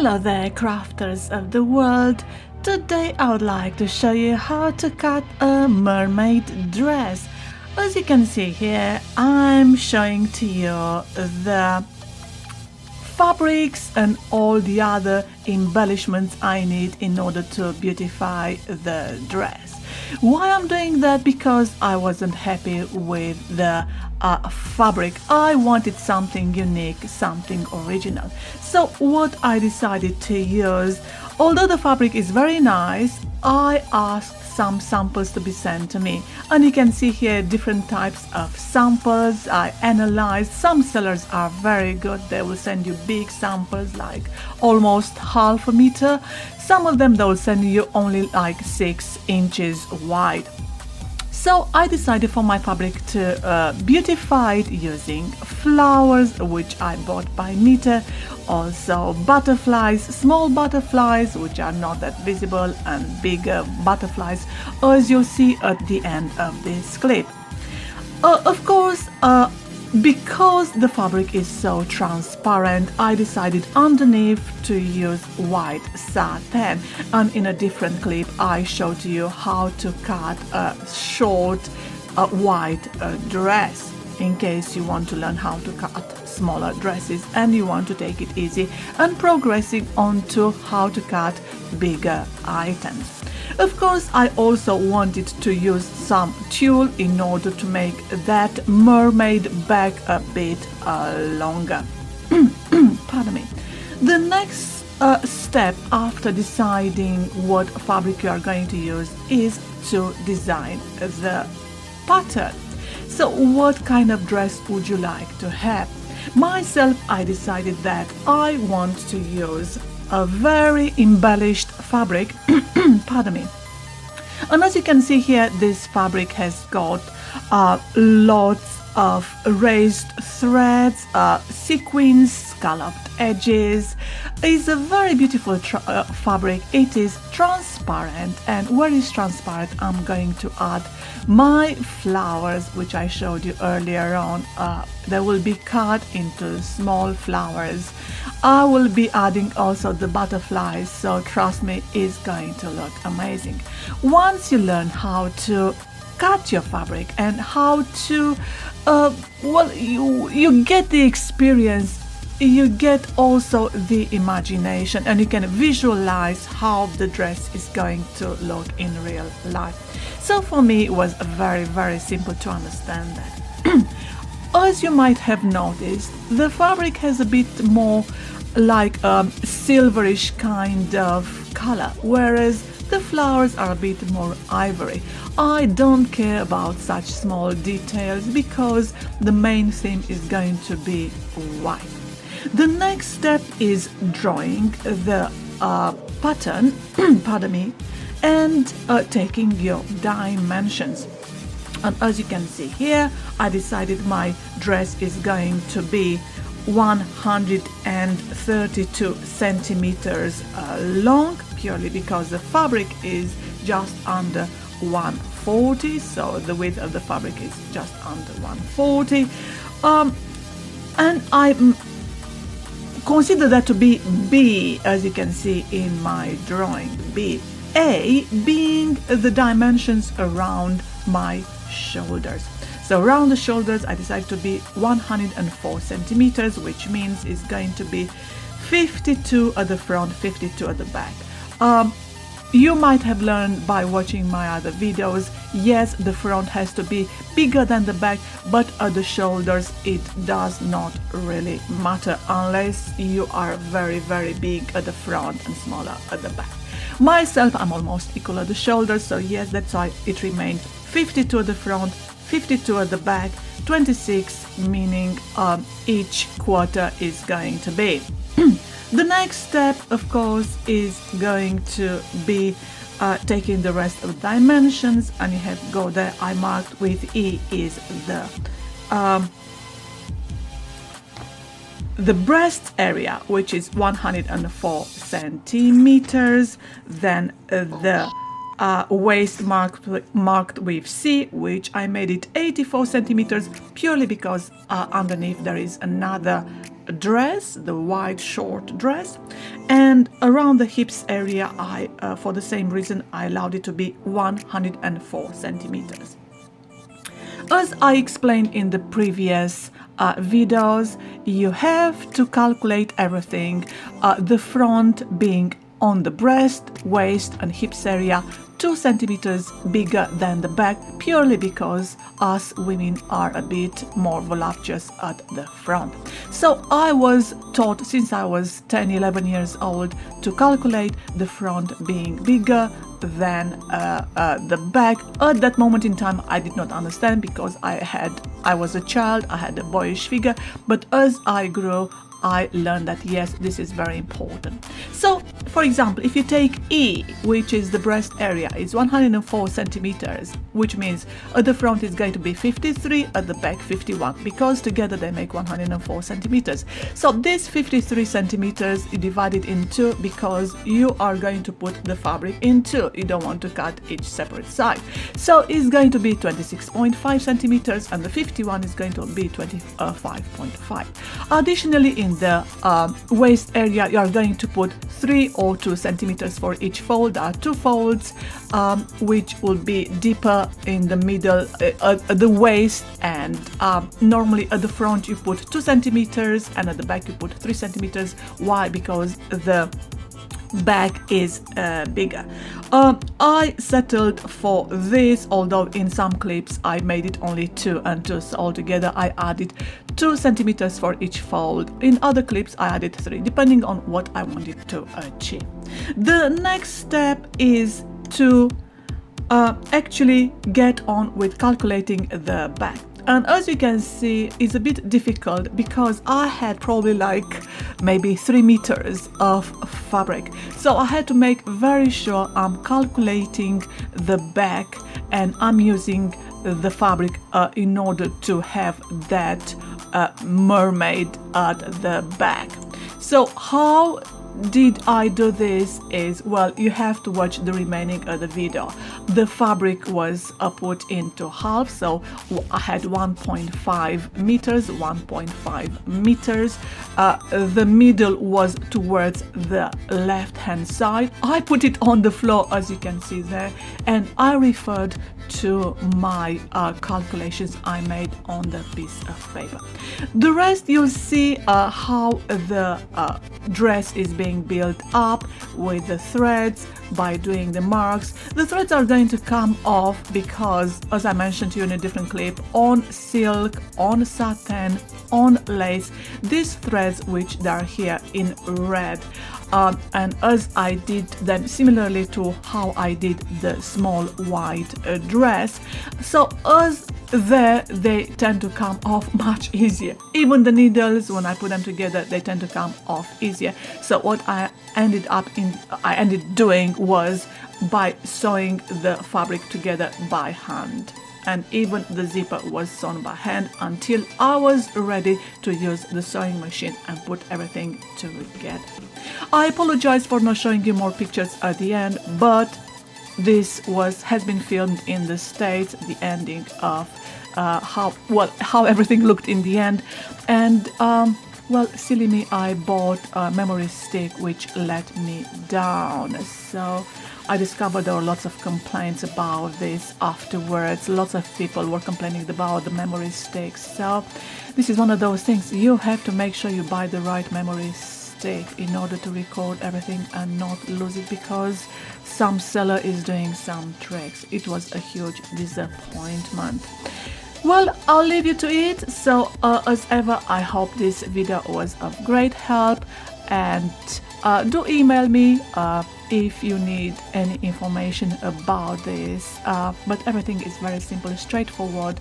Hello there, crafters of the world. Today I would like to show you how to cut a mermaid dress. As you can see here, I'm showing to you the fabrics and all the other embellishments I need in order to beautify the dress. Why I'm doing that? Because I wasn't happy with the fabric. I wanted something unique, something original. So what I decided to use, although the fabric is very nice, I asked some samples to be sent to me, and you can see here different types of samples I analyzed. Some sellers are very good, they will send you big samples like almost half a meter. Some of them they will send you only like 6 inches wide. So I decided for my fabric to beautify it using flowers, which I bought by meter, also butterflies, small butterflies which are not that visible, and bigger butterflies as you'll see at the end of this clip. Of course, because the fabric is so transparent, I decided underneath to use white satin, and in a different clip I showed you how to cut a short white dress, in case you want to learn how to cut smaller dresses and you want to take it easy and progressing on to how to cut bigger items. Of course, I also wanted to use some tulle in order to make that mermaid back a bit longer. Pardon me. The next step after deciding what fabric you are going to use is to design the pattern. So what kind of dress would you like to have? Myself, I decided that I want to use a very embellished fabric. Pardon me. And as you can see here, this fabric has got lots of raised threads, sequins, scalloped edges. It's a very beautiful fabric. It is transparent, and where it's transparent I'm going to add my flowers, which I showed you earlier on. They will be cut into small flowers. I will be adding also the butterflies, so trust me, it's going to look amazing. Once you learn how to cut your fabric and how to you get the experience, you get also the imagination, and you can visualize how the dress is going to look in real life. So for me it was very simple to understand that. As you might have noticed, the fabric has a bit more like a silverish kind of color, whereas the flowers are a bit more ivory. I don't care about such small details because the main theme is going to be white. The next step is drawing the pattern, pardon me, and taking your dimensions. And as you can see here, I decided my dress is going to be 132 centimeters long, purely because the fabric is just under 140, so the width of the fabric is just under 140, and I consider that to be B, as you can see in my drawing. B, A being the dimensions around my shoulders. So around the shoulders I decided to be 104 centimeters, which means it's going to be 52 at the front, 52 at the back. You might have learned by watching my other videos, yes, the front has to be bigger than the back, but at the shoulders it does not really matter unless you are very big at the front and smaller at the back. Myself, I'm almost equal at the shoulders, so yes, that's why it remained 52 at the front, 52 at the back, 26, meaning each quarter is going to be. The next step, of course, is going to be taking the rest of the dimensions, and you have go there. I marked with E is the breast area, which is 104 centimeters. Then the waist marked with C, which I made it 84 centimeters, purely because underneath there is another dress, the white short dress, and around the hips area, for the same reason, I allowed it to be 104 centimeters. As I explained in the previous videos, you have to calculate everything, the front being on the breast, waist and hips area 2 centimeters bigger than the back, purely because us women are a bit more voluptuous at the front. So I was taught since I was 10-11 years old to calculate the front being bigger than the back. At that moment in time I did not understand, because I was a child, I had a boyish figure, but as I grew I learned that yes, this is very important. So for example, if you take E, which is the breast area, is 104 centimeters, which means at the front is going to be 53, at the back 51, because together they make 104 centimeters. So this 53 centimeters is divided in two because you are going to put the fabric in two. You don't want to cut each separate side. So it's going to be 26.5 centimeters and the 51 is going to be 25.5. Additionally, in the waist area, you are going to put 3 or 2 centimeters for each fold. There are 2 folds which will be deeper in the middle at the waist, and normally at the front you put 2 centimeters and at the back you put 3 centimeters. Why? Because the back is bigger. I settled for this, although in some clips I made it only 2 and 2, so altogether I added 2 centimeters for each fold. In other clips I added 3, depending on what I wanted to achieve. The next step is to actually get on with calculating the back. And as you can see, it's a bit difficult because I had probably like maybe 3 meters of fabric. So I had to make very sure I'm calculating the back and I'm using the fabric in order to have that mermaid at the back. So how did I do this is, well, you have to watch the remaining of the video. The fabric was put into half, so I had 1.5 meters, 1.5 meters. The middle was towards the left hand side. I put it on the floor, as you can see there, and I referred to my calculations I made on the piece of paper. The rest you'll see how the dress is being built up with the threads by doing the marks. The threads are going to come off because, as I mentioned to you in a different clip, on silk, on satin, on lace, these threads, which they are here in red, and as I did them similarly to how I did the small white dress, so as there they tend to come off much easier. Even the needles, when I put them together, they tend to come off easier. So what I ended doing was by sewing the fabric together by hand, and even the zipper was sewn by hand until I was ready to use the sewing machine and put everything together. I apologize for not showing you more pictures at the end, but this has been filmed in the States, the ending of how everything looked in the end. And well, silly me, I bought a memory stick which let me down. So I discovered there were lots of complaints about this afterwards. Lots of people were complaining about the memory sticks. So this is one of those things, you have to make sure you buy the right memory stick in order to record everything and not lose it, because some seller is doing some tricks. It was a huge disappointment. Well, I'll leave you to it. So as ever, I hope this video was of great help, and do email me if you need any information about this, but everything is very simple, straightforward.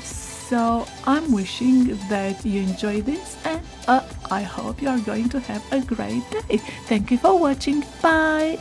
So I'm wishing that you enjoy this, and I hope you are going to have a great day. Thank you for watching. Bye.